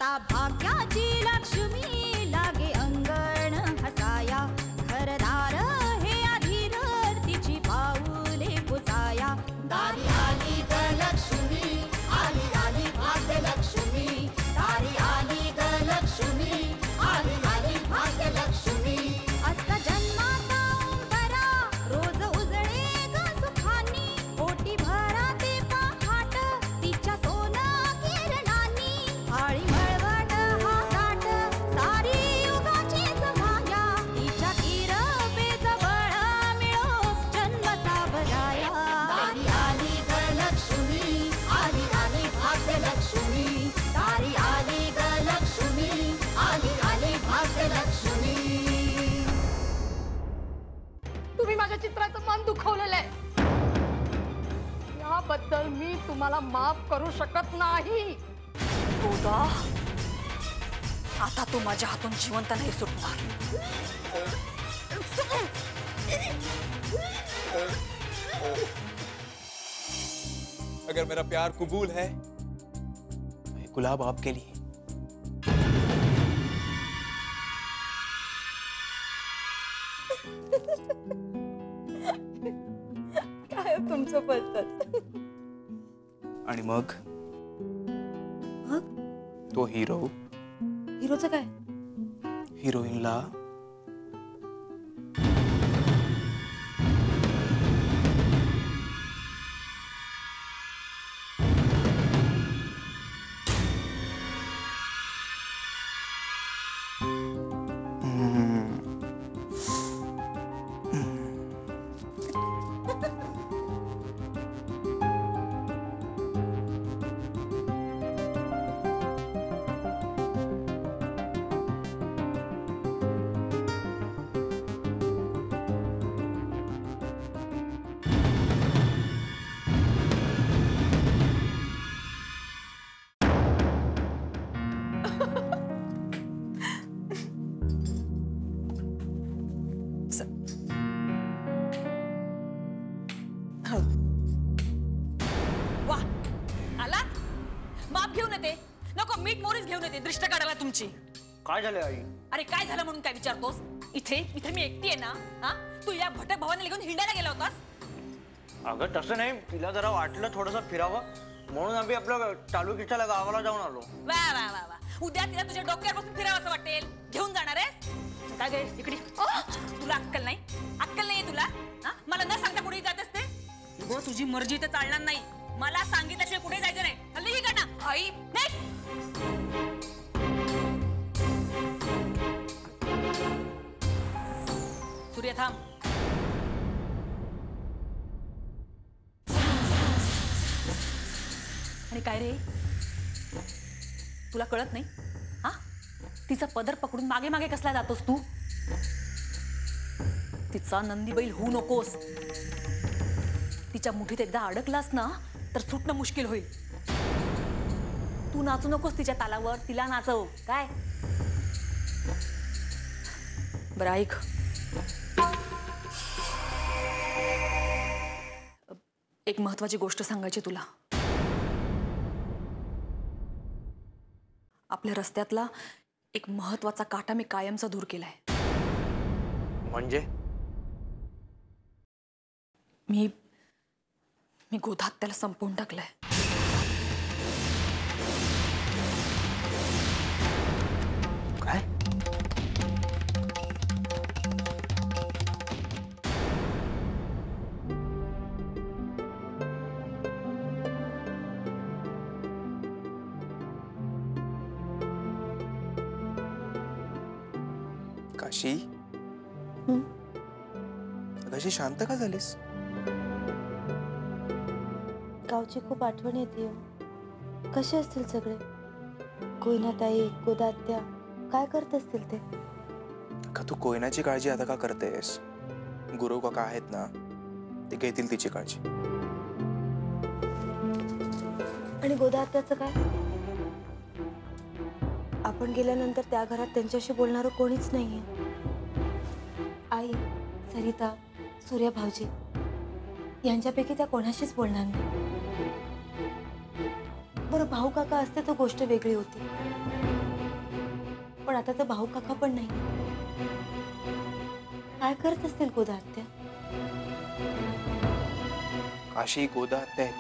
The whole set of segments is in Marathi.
ता भाग्याची लक्ष्मी लागे अंगण हसाया घरदार हे अधीर तिची पाऊले पुजाया दारी आली ग लक्ष्मी आली आली भाग्य लक्ष्मी दारी आली ग लक्ष्मी आली आली भाग्य लक्ष्मी असा जन्माचा उंबरा रोज उजळे ग सुखानी ओटी भरा ते पहाट तिच्या सोना किरणांनी आळी मळवट हा ताट सारी युगाची माया तिच्या किरपेच बळ मिळो जन्म सावराया दारी आली ग लक्ष्मी आली आली भाग्य लक्ष्मी दारी आली ग लक्ष्मी आली आली भाग्य लक्ष्मी. तुम्ही माझ्या चित्राचं मन दुखवलेलं आहे याबद्दल मी तुम्हाला माफ करू शकत नाही. गोदा आता तू माझ्या हातून जिवंत नाही सुटणार. अगर मेरा प्यार कबूल है तो ये गुलाब आपके लिए. काय तुमचं पद्धत. आणि मग तो हिरोचं काय हिरोईनला वा आलात. माप घेऊन येते नको मीठ मोरीच घेऊन येते दृष्ट काढायला तुमची. काय झालं आई? अरे काय झालं म्हणून काय विचारतोस. इथे इथे मी एकटी आहे ना. हा तू या भटक भवानी घेऊन हिंडायला गेला होतास. अगं तसं नाही तिला जरा वाटलं थोडंसं फिरावं म्हणून आम्ही आपलं तालुक्याच्या गावाला जाऊन आलो. वा वा वा वा उद्या तिला तुझ्या डोक्यावर बसून फिरावं असं वाटेल. घेऊन जाणार आहेस काय गे इकडे. तुला अक्कल नाहीये तुला. मला न सांगता कुठे जात असते. तुझी मर्जी तर चालणार नाही. मला सांगितल्याशिवाय कुठे जायचं नाही. हल्ली का ना आई नाही. सूर्य थांब. आणि काय रे तुला कळत नाही. हा तिचा पदर पकडून मागे मागे कसला जातोस तू. तिचा नंदी बैल होऊ नकोस. तिच्या मुठीत एकदा अडकलास ना तर सुटणं मुश्किल होईल. तू नाचू नकोस तिच्या तालावर. तिला नाचव काय. बरं ऐक एक महत्वाची गोष्ट सांगायची तुला. आपल्या रस्त्यातला एक महत्वाचा काटा मी कायमचा दूर केलाय. म्हणजे मी गोदात त्याला संपवून टाकलंय. काय काशी कशी शांत का झालीस. गावची खूप आठवण येते. कसे असतील सगळे. कोयनाताई गोदात्या काय करत असतील ते. का तू कोयनाची काळजी आता का करतेस. गुरु काका आहेत ना ते घेतील तिची काळजी. आणि गोदात्याचं काय. आपण गेल्यानंतर त्या घरात त्यांच्याशी बोलणारं कोणीच नाहीये. आई सरिता सूर्या भाऊजी यांच्यापैकी त्या कोणाशीच बोलणार नाही. बरं भाऊ काका असते तर गोष्ट वेगळी होती. पण आता तर भाऊ काका पण नाही. काय करत असतील गोदा आत्या? काशी गोदा आत्या आहेत,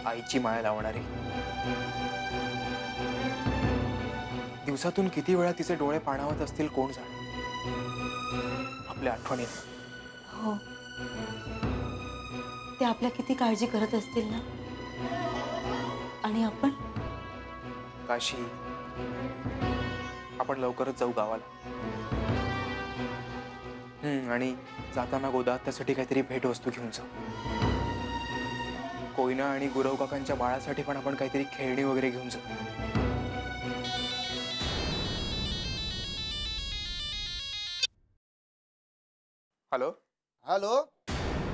आईची माया लावणारी. दिवसातून किती वेळा तिचे डोळे पाणावत असतील कोण जाणे. आपल्या आठवणीत. हो, ते आपल्या किती काळजी करत असतील ना. आणि आपण काशी, आपण लवकरच जाऊ गावाला. आणि जाताना गोदा त्यासाठी काहीतरी भेटवस्तू घेऊन जाऊ. कोयना आणि गुरव काकांच्या बाळासाठी पण आपण काहीतरी खेळणी वगैरे घेऊन जाऊ. हॅलो हॅलो,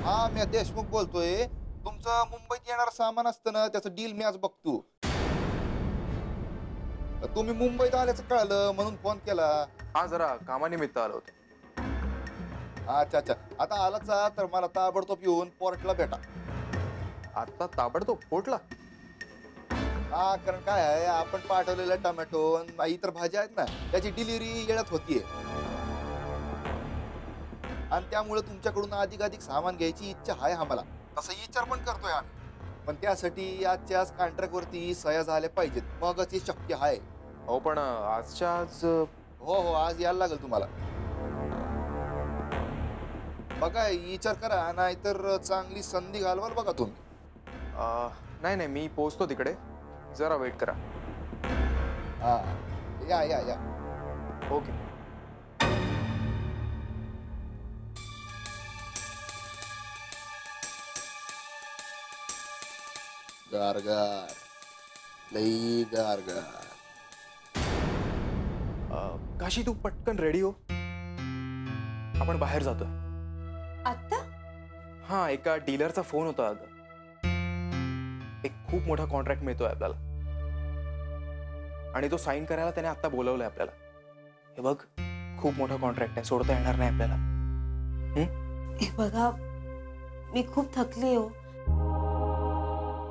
हा मी देशमुख बोलतोय. तुमचं मुंबईत येणार सामान असतं ना, त्याचं डील मी आज बघतो. तुम्ही मुंबईत आल्याचं कळलं म्हणून फोन केला. हा, जरा कामानिमित्त आलो होतो. अच्छा अच्छा, आता आलाचा तर मला ताबडतोब येऊन पोर्टला भेटा. आता ताबडतोब पोर्टला? हा, कारण काय आहे, आपण पाठवलेला टोमॅटो आणि इतर भाज्या आहेत ना, त्याची डिलिव्हरी येण्यात होतीये. आणि त्यामुळे तुमच्याकडून अधिकाधिक सामान घ्यायची इच्छा आहे आम्हाला. तसं विचार पण करतोय आम्ही. पण त्यासाठी आजच्या आज कॉन्ट्रॅक्ट वरती सह्या झाल्या पाहिजेत, मगच हे शक्य आहे. हो, पण आजच्या आज हो हो, आज यायला लागेल तुम्हाला. बघा, विचार करा, नाहीतर चांगली संधी घालवाल बघा तुम्ही. नाही नाही, मी पोहोचतो तिकडे, जरा वेट करा. हा, या या या. ओके. गारगार, लई गारगार. काशी, तू पटकन रेडी हो, आपण बाहेर जातोय. आत्ता? हा, एका डीलरचा फोन होता. अगं, एक खूप मोठा कॉन्ट्रॅक्ट मिळतोय आपल्याला आणि तो साईन करायला त्याने आता बोलवलंय आपल्याला. हे बघ, खूप मोठा कॉन्ट्रॅक्ट आहे, सोडता येणार नाही आपल्याला. हे बघा, मी खूप थकली हो.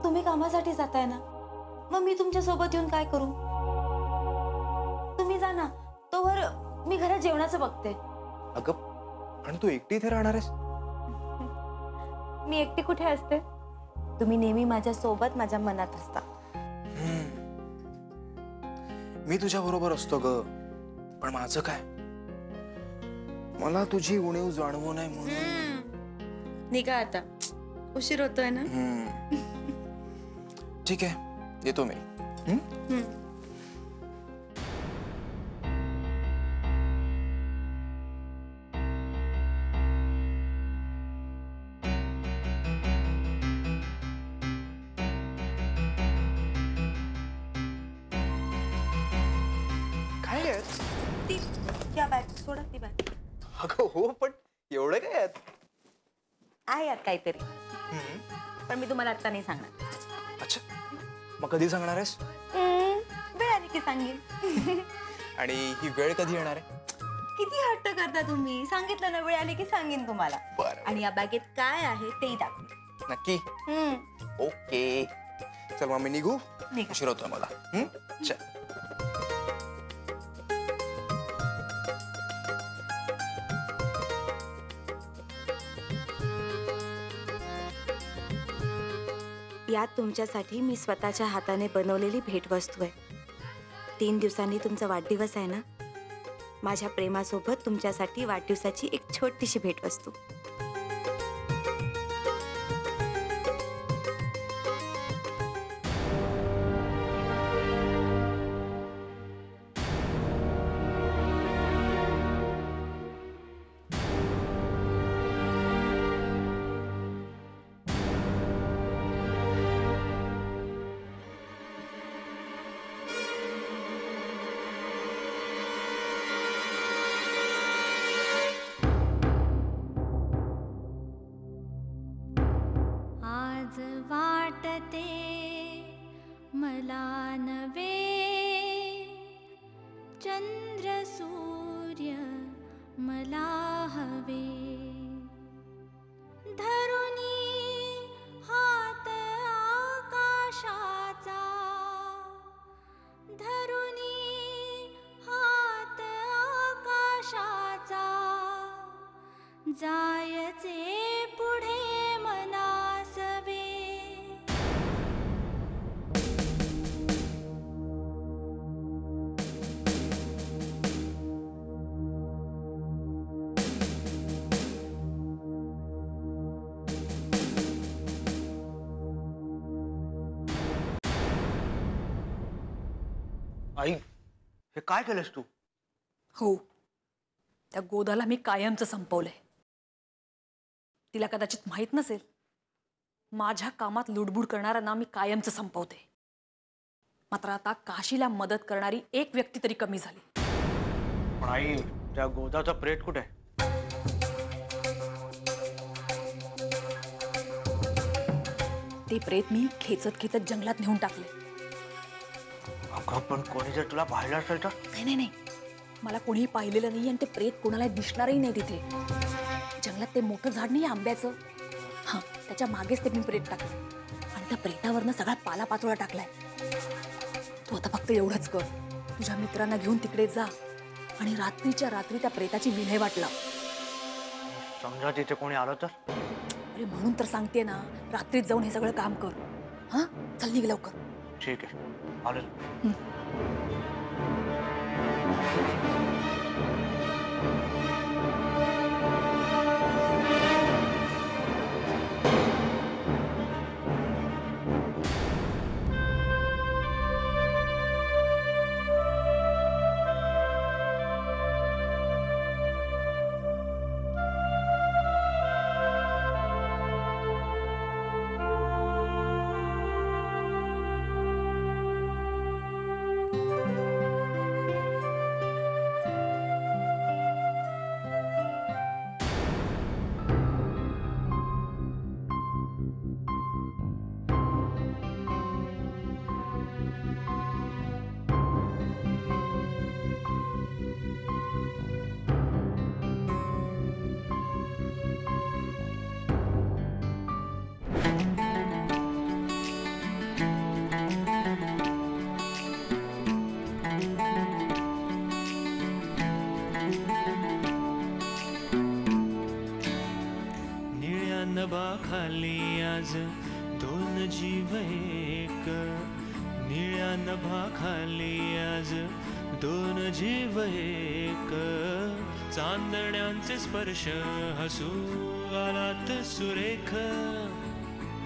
तुम्ही कामासाठी जाताय ना, मग मी तुमच्या सोबत येऊन काय करू? तुम्ही जा ना, तोवर मी घरात जेवणाचं बघते. अगं, आणि तू एकटी इथे राहणार आहेस? मी एकटी कुठे असते? तुम्ही नेहमी माझ्या सोबत, माझ्या मनात असता. मी तुझ्या बरोबर असतो ग, पण माझं काय, मला तुझी उणीव जाणवू नये म्हणून. निघा आता, उशीर होतोय ना. ठीक आहे, येतो मी. काय आहे? ती त्या बॅग सोडा, ती बॅग अगं हो, पण एवढं काय आहे यात काहीतरी, पण मी तुम्हाला आता नाही सांगणार. अच्छा, मग कधी सांगणार आहेस? वेळ आली की सांगेन. आणि ही वेळ कधी येणार आहे? किती हट्ट करता तुम्ही, सांगितलं ना, वेळ आली की सांगेन तुम्हाला. बरं. आणि या बॅगेत काय आहे तेही दाखव. नक्की? ओके, चल मग मी निघू, निघा. उशीर होतोय मला. चल. यात तुमच्यासाठी मी स्वतःच्या हाताने बनवलेली भेटवस्तू आहे. 3 दिवसांनी तुमचा वाढदिवस आहे ना, माझ्या प्रेमासोबत तुमच्यासाठी वाढदिवसाची एक छोटीशी भेटवस्तू. मला नवे चंद्र सूर्य मला हवे धरुनी हात आकाशाचा धरुनी आई हे काय केलंस तू? हो, त्या गोदाला मी कायमचं संपवलंय. तिला कदाचित माहित नसेल, माझ्या कामात लुडबुड करणाऱ्यांना मी कायमचं संपवते. मात्र आता काशीला मदत करणारी एक व्यक्ती तरी कमी झाली. पण आई त्या गोदाचं प्रेत कुठे? ते प्रेत मी खेचत खेचत जंगलात नेऊन टाकले. अगं पण कोणी जर तुला पाहिलं असेल तर? नाही नाही, मला कोणीही पाहिलेलं नाही आणि ते प्रेत कोणाला दिसणारही नाही तिथे. जंगलात ते मोठं झाड नाही आंब्याचं, हा त्याच्या मागेच ते मी प्रेत टाकलं आणि त्या प्रेतावरनं सगळा पालापाचोळा टाकलाय. तू आता फक्त एवढंच कर, तुझ्या मित्रांना घेऊन तिकडे जा आणि रात्रीच्या रात्री त्या प्रेताची विल्हेवाट लाव. समजा तिथे कोणी आलं तर? अरे म्हणून तर सांगते ना, रात्रीत जाऊन हे सगळं काम कर. हा चल निघ लवकर. ठीक आहे, आलो. नभाखाली आज दोन जीव एक, निळ्या नभाखाली आज दोन जीव एक, चांदण्यांचे स्पर्श हसू आलात सुरेख,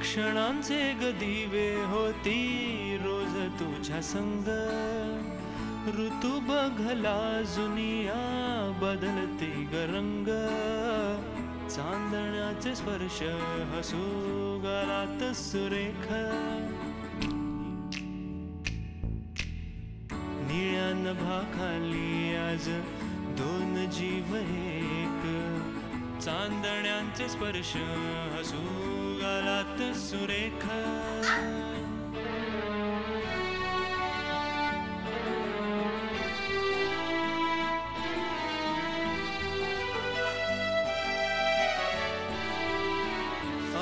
क्षणांचे गदिवे होती रोज तुझ्या संग, ऋतू बघला जुनिया बदलते गरंग, चांदण्याचे स्पर्श हसू गालात सुरेख, निळ्या नभाखाली आज दोन जीव एक, चांदण्यांचे स्पर्श हसू गालात सुरेख.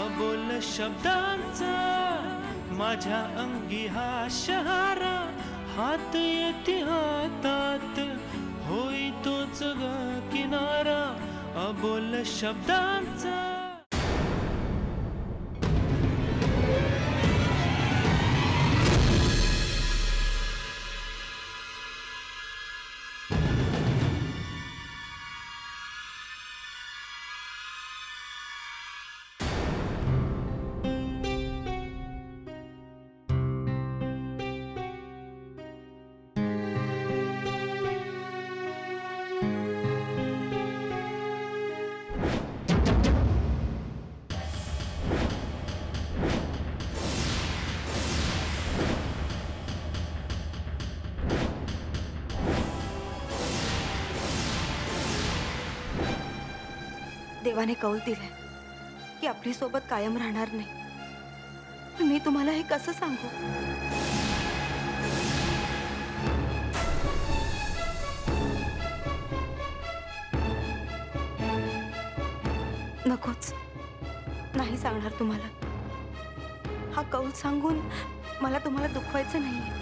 अबोल शब्दांचा माझ्या अंगी हा शहारा, हात येते हातात होई तोच ग किनारा, अबोल शब्दांचा. देवाने कौल दिलाय की आपली सोबत कायम राहणार नाही. मी तुम्हाला हे कसं सांगू? नकोच, नाही सांगणार तुम्हाला. हा कौल सांगून मला तुम्हाला दुखवायचं नाहीये.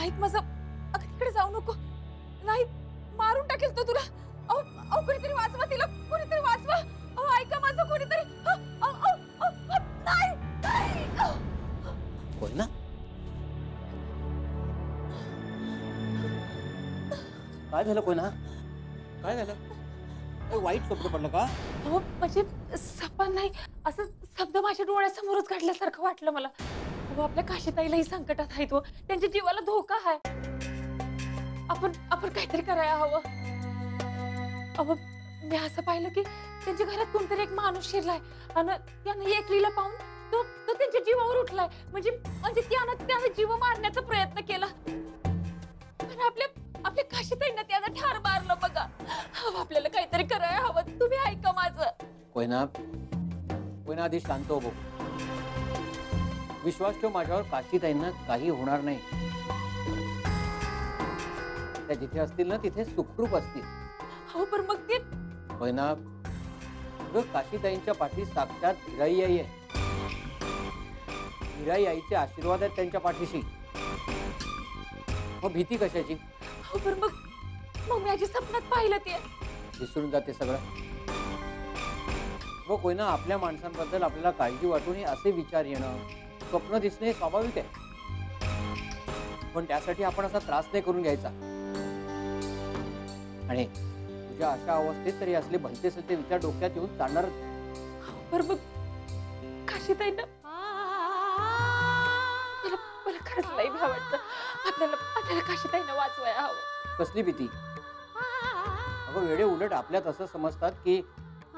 ऐक माझं, अगं तिकडे जाऊ नको. नाही, मारून टाकेल तो तुला. अहो अहो, कोणीतरी वाचवा तिला, कोणीतरी वाचवा. अहो ऐका माझं, कोणीतरी. अहो, अहो, अहो, अहो, नाही नाही. कोयना, काय झालं कोयना? काय झालं? वाईट स्वप्न पडलं का? अहो म्हणजे सपन नाही, असं शब्द माझ्या डोळ्यासमोरच घडल्यासारखं वाटलं मला. अहो आपल्या काशीताईलाही संकटात आहेत, त्यांच्या जीवाला धोका आहे. आपण काहीतरी करायला हवं. अहो मी असं पाहिलं की त्यांच्या घरात कोणतरी एक माणूस शिरलाय आणि त्यानं एकलीला पाहून तो त्यांच्या जीवावर उठलाय. म्हणजे त्यानं जीव मारण्याचा प्रयत्न केला, पण आपल्या काशीताईंना त्यानं ठार मारलं बघा. आपल्याला काहीतरी करायला हवं. तुम्ही ऐका माझं. कोयना, कोयना आधी शांत हो. विश्वास ठेव माझ्यावर, काशीताईंना काही होणार नाही. त्या जिथे असतील ना तिथे सुखरूप असतील. हो पण मग ते कोयना, काशीताईंच्या पाठी साक्षात हिराई आई आहे. हिराई आईचे आशीर्वाद आहेत त्यांच्या पाठीशी. मग भीती कशाची? हो पण मग मी आजी स्वप्नात पाहिलं ते. विसरून जाते सगळं. व कोयना, आपल्या माणसांबद्दल आपल्याला काळजी वाटून असे विचार येणं, स्वप्न दिसणे स्वाभाविक आहे. पण त्यासाठी आपण असा त्रास नाही करून घ्यायचा. आणि तुझ्या अशा अवस्थेत तरी असले भलते सलते विचार डोक्यात येऊन चालणारच. बरं मग काशीताईंना मला खरंच लई भीती वाटतं. आपल्याला काशीताईंना वाचवायला हवं. कसली भीती? अगं वेडे, उलट आपल्यात असं समजतात की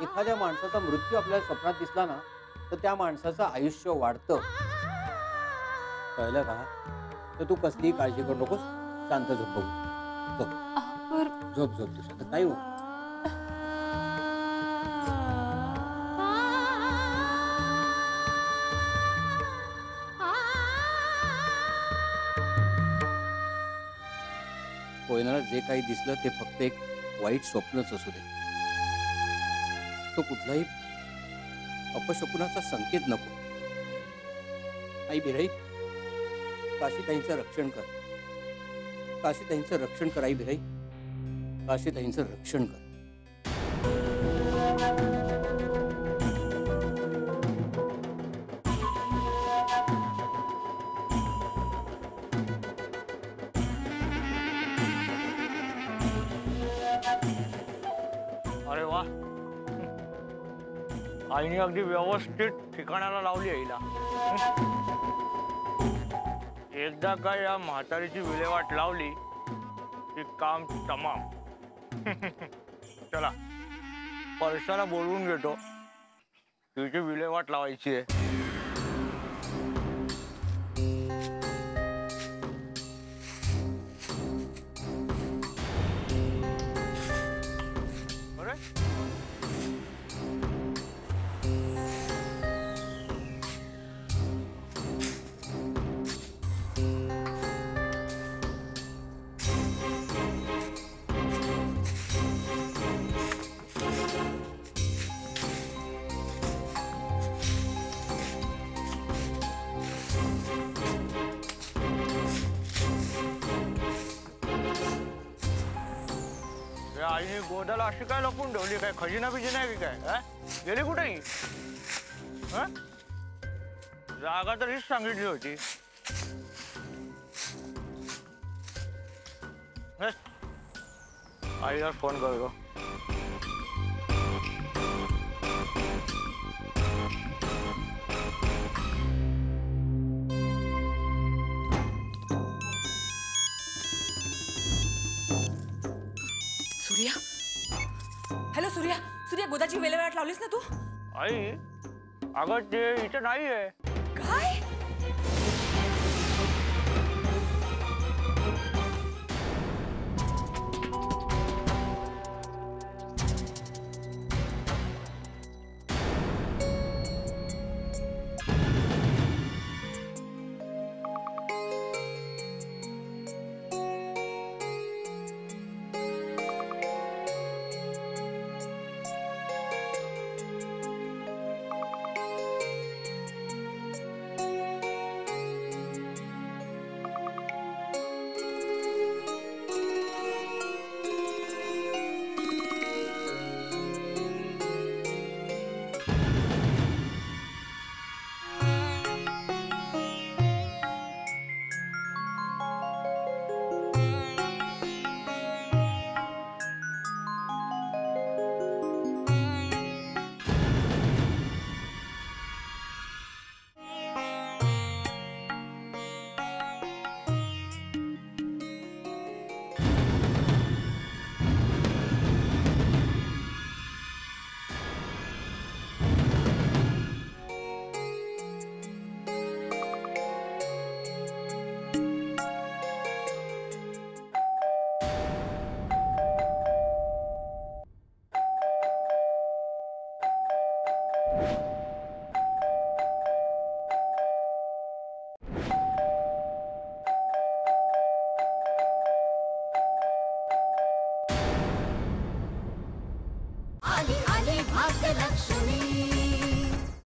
एखाद्या माणसाचा मृत्यू आपल्याला स्वप्नात दिसला ना तर त्या माणसाचं आयुष्य वाढतं. कळलं का? तर तू कसलीही काळजी करू नकोस. शांत झोप. झोप झोप तुझ्या तर काही हो. कोयनाला जे काही दिसलं ते फक्त एक वाईट स्वप्नच असू दे. तो कुठलाही अपशकुनाचा संकेत नको. आई बिराई, काशीताईंचं रक्षण कर. काशीताईंचं रक्षण कर आई बिराई. काशीताईंचं रक्षण कर. अरे वा, आईने अगदी व्यवस्थित ठिकाणाला लावली आईला. एकदा का या म्हातारीची विल्हेवाट लावली की काम तमाम. चला, परशाला बोलवून घेतो, तिची विल्हेवाट लावायची आहे. आईने गोदाला अशी काय लपून ठेवली? काय खजिना बिजिना आहे की काय? गेली कुठेही? जागा तर हीच सांगितली होती. आईला फोन करतो. सूर्या, हॅलो सूर्या. सूर्या, गोदाची विल्हेवाट लावलीस ना तू? आई, अगं ते इथे नाहीये.